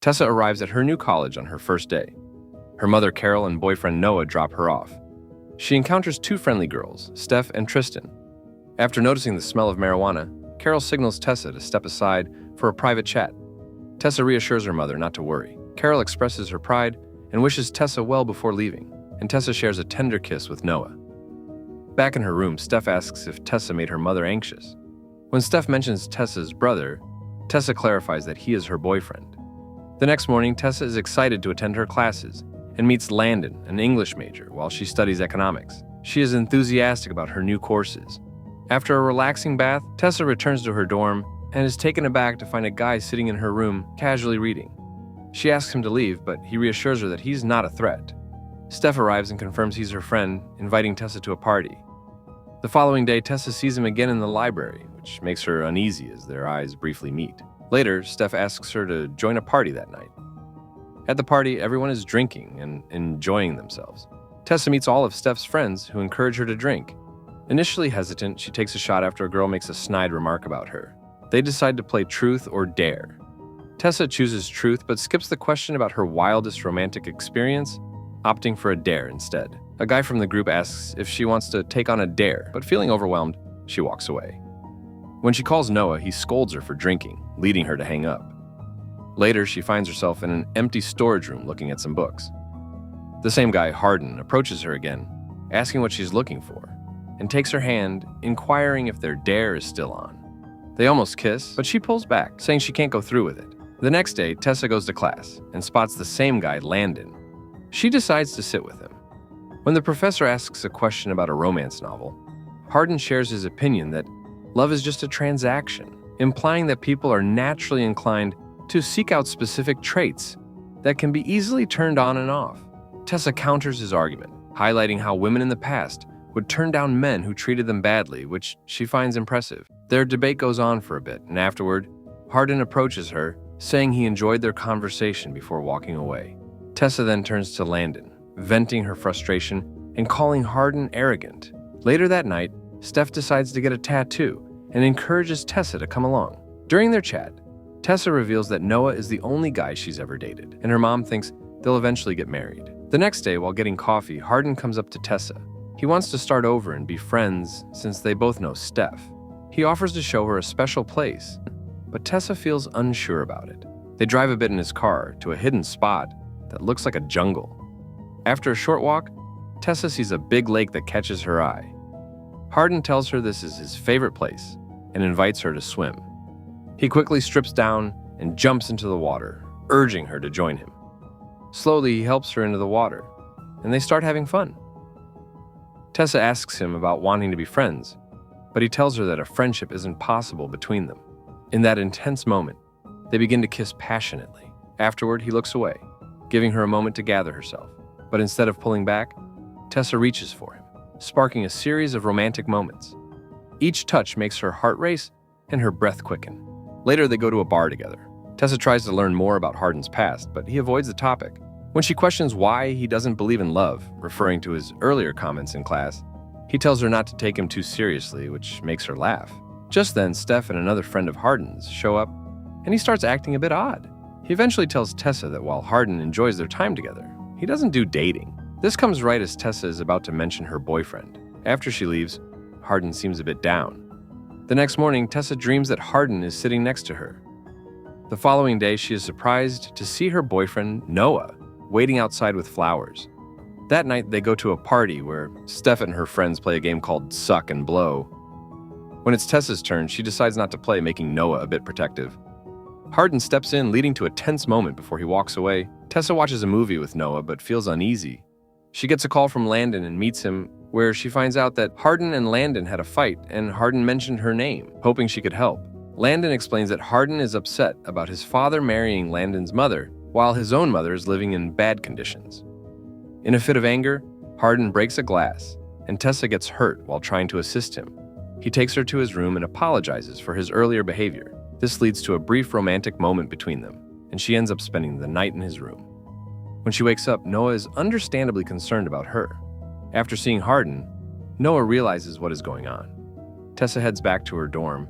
Tessa arrives at her new college on her first day. Her mother, Carol, and boyfriend, Noah, drop her off. She encounters two friendly girls, Steph and Tristan. After noticing the smell of marijuana, Carol signals Tessa to step aside for a private chat. Tessa reassures her mother not to worry. Carol expresses her pride and wishes Tessa well before leaving, and Tessa shares a tender kiss with Noah. Back in her room, Steph asks if Tessa made her mother anxious. When Steph mentions Tessa's brother, Tessa clarifies that he is her boyfriend. The next morning, Tessa is excited to attend her classes and meets Landon, an English major, while she studies economics. She is enthusiastic about her new courses. After a relaxing bath, Tessa returns to her dorm and is taken aback to find a guy sitting in her room, casually reading. She asks him to leave, but he reassures her that he's not a threat. Steph arrives and confirms he's her friend, inviting Tessa to a party. The following day, Tessa sees him again in the library, which makes her uneasy as their eyes briefly meet. Later, Steph asks her to join a party that night. At the party, everyone is drinking and enjoying themselves. Tessa meets all of Steph's friends, who encourage her to drink. Initially hesitant, she takes a shot after a girl makes a snide remark about her. They decide to play truth or dare. Tessa chooses truth, but skips the question about her wildest romantic experience, opting for a dare instead. A guy from the group asks if she wants to take on a dare, but feeling overwhelmed, she walks away. When she calls Noah, he scolds her for drinking, leading her to hang up. Later, she finds herself in an empty storage room looking at some books. The same guy, Hardin, approaches her again, asking what she's looking for, and takes her hand, inquiring if their dare is still on. They almost kiss, but she pulls back, saying she can't go through with it. The next day, Tessa goes to class and spots the same guy, Landon. She decides to sit with him. When the professor asks a question about a romance novel, Hardin shares his opinion that love is just a transaction, implying that people are naturally inclined to seek out specific traits that can be easily turned on and off. Tessa counters his argument, highlighting how women in the past would turn down men who treated them badly, which she finds impressive. Their debate goes on for a bit, and afterward, Hardin approaches her, saying he enjoyed their conversation before walking away. Tessa then turns to Landon, venting her frustration and calling Hardin arrogant. Later that night, Steph decides to get a tattoo and encourages Tessa to come along. During their chat, Tessa reveals that Noah is the only guy she's ever dated, and her mom thinks they'll eventually get married. The next day, while getting coffee, Hardin comes up to Tessa. He wants to start over and be friends since they both know Steph. He offers to show her a special place, but Tessa feels unsure about it. They drive a bit in his car to a hidden spot that looks like a jungle. After a short walk, Tessa sees a big lake that catches her eye. Hardin tells her this is his favorite place and invites her to swim. He quickly strips down and jumps into the water, urging her to join him. Slowly, he helps her into the water, and they start having fun. Tessa asks him about wanting to be friends, but he tells her that a friendship isn't possible between them. In that intense moment, they begin to kiss passionately. Afterward, he looks away, giving her a moment to gather herself. But instead of pulling back, Tessa reaches for him, sparking a series of romantic moments. Each touch makes her heart race and her breath quicken. Later, they go to a bar together. Tessa tries to learn more about Hardin's past, but he avoids the topic. When she questions why he doesn't believe in love, referring to his earlier comments in class, he tells her not to take him too seriously, which makes her laugh. Just then, Steph and another friend of Hardin's show up, and he starts acting a bit odd. He eventually tells Tessa that while Hardin enjoys their time together, he doesn't do dating. This comes right as Tessa is about to mention her boyfriend. After she leaves, Hardin seems a bit down. The next morning, Tessa dreams that Hardin is sitting next to her. The following day, she is surprised to see her boyfriend, Noah, waiting outside with flowers. That night, they go to a party where Steph and her friends play a game called Suck and Blow. When it's Tessa's turn, she decides not to play, making Noah a bit protective. Hardin steps in, leading to a tense moment before he walks away. Tessa watches a movie with Noah, but feels uneasy. She gets a call from Landon and meets him, where she finds out that Hardin and Landon had a fight, and Hardin mentioned her name, hoping she could help. Landon explains that Hardin is upset about his father marrying Landon's mother, while his own mother is living in bad conditions. In a fit of anger, Hardin breaks a glass, and Tessa gets hurt while trying to assist him. He takes her to his room and apologizes for his earlier behavior. This leads to a brief romantic moment between them, and she ends up spending the night in his room. When she wakes up, Noah is understandably concerned about her. After seeing Hardin, Noah realizes what is going on. Tessa heads back to her dorm,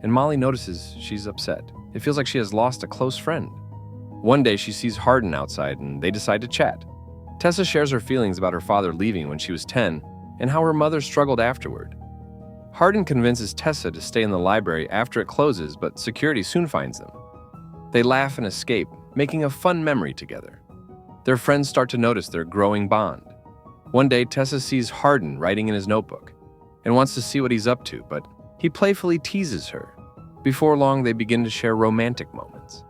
and Molly notices she's upset. It feels like she has lost a close friend. One day, she sees Hardin outside and they decide to chat. Tessa shares her feelings about her father leaving when she was 10 and how her mother struggled afterward. Hardin convinces Tessa to stay in the library after it closes, but security soon finds them. They laugh and escape, making a fun memory together. Their friends start to notice their growing bond. One day, Tessa sees Hardin writing in his notebook and wants to see what he's up to, but he playfully teases her. Before long, they begin to share romantic moments.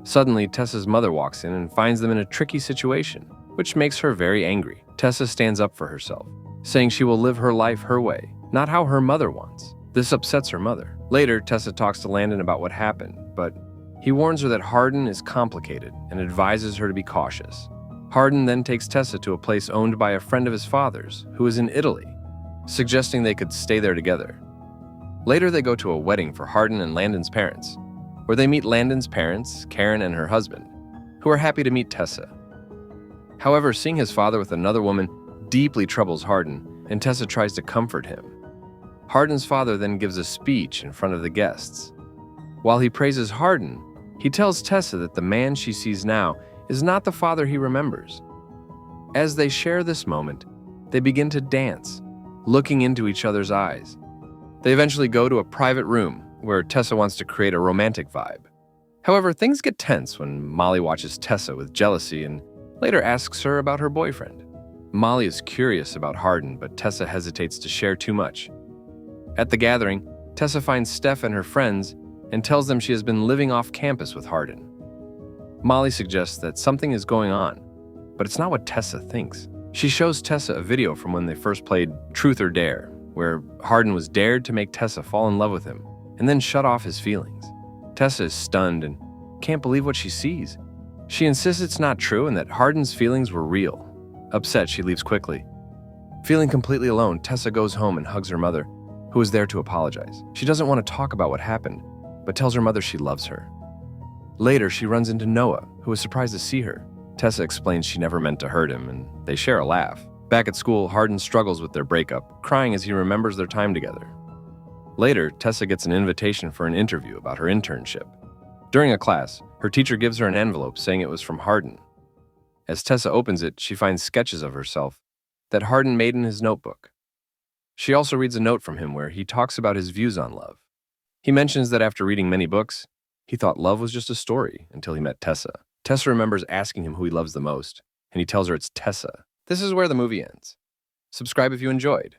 Suddenly, Tessa's mother walks in and finds them in a tricky situation, which makes her very angry. Tessa stands up for herself, saying she will live her life her way, not how her mother wants. This upsets her mother. Later, Tessa talks to Landon about what happened, but he warns her that Hardin is complicated and advises her to be cautious. Hardin then takes Tessa to a place owned by a friend of his father's, who is in Italy, suggesting they could stay there together. Later, they go to a wedding for Hardin and Landon's parents, where they meet Landon's parents, Karen and her husband, who are happy to meet Tessa. However, seeing his father with another woman deeply troubles Hardin, and Tessa tries to comfort him. Hardin's father then gives a speech in front of the guests. While he praises Hardin, he tells Tessa that the man she sees now is not the father he remembers. As they share this moment, they begin to dance, looking into each other's eyes. They eventually go to a private room where Tessa wants to create a romantic vibe. However, things get tense when Molly watches Tessa with jealousy and later asks her about her boyfriend. Molly is curious about Hardin, but Tessa hesitates to share too much. At the gathering, Tessa finds Steph and her friends and tells them she has been living off campus with Hardin. Molly suggests that something is going on, but it's not what Tessa thinks. She shows Tessa a video from when they first played Truth or Dare, where Hardin was dared to make Tessa fall in love with him and then shut off his feelings. Tessa is stunned and can't believe what she sees. She insists it's not true and that Hardin's feelings were real. Upset, she leaves quickly. Feeling completely alone, Tessa goes home and hugs her mother, who is there to apologize. She doesn't want to talk about what happened, but tells her mother she loves her. Later, she runs into Noah, who is surprised to see her. Tessa explains she never meant to hurt him, and they share a laugh. Back at school, Hardin struggles with their breakup, crying as he remembers their time together. Later, Tessa gets an invitation for an interview about her internship. During a class, her teacher gives her an envelope saying it was from Hardin. As Tessa opens it, she finds sketches of herself that Hardin made in his notebook. She also reads a note from him where he talks about his views on love. He mentions that after reading many books, he thought love was just a story until he met Tessa. Tessa remembers asking him who he loves the most, and he tells her it's Tessa. This is where the movie ends. Subscribe if you enjoyed.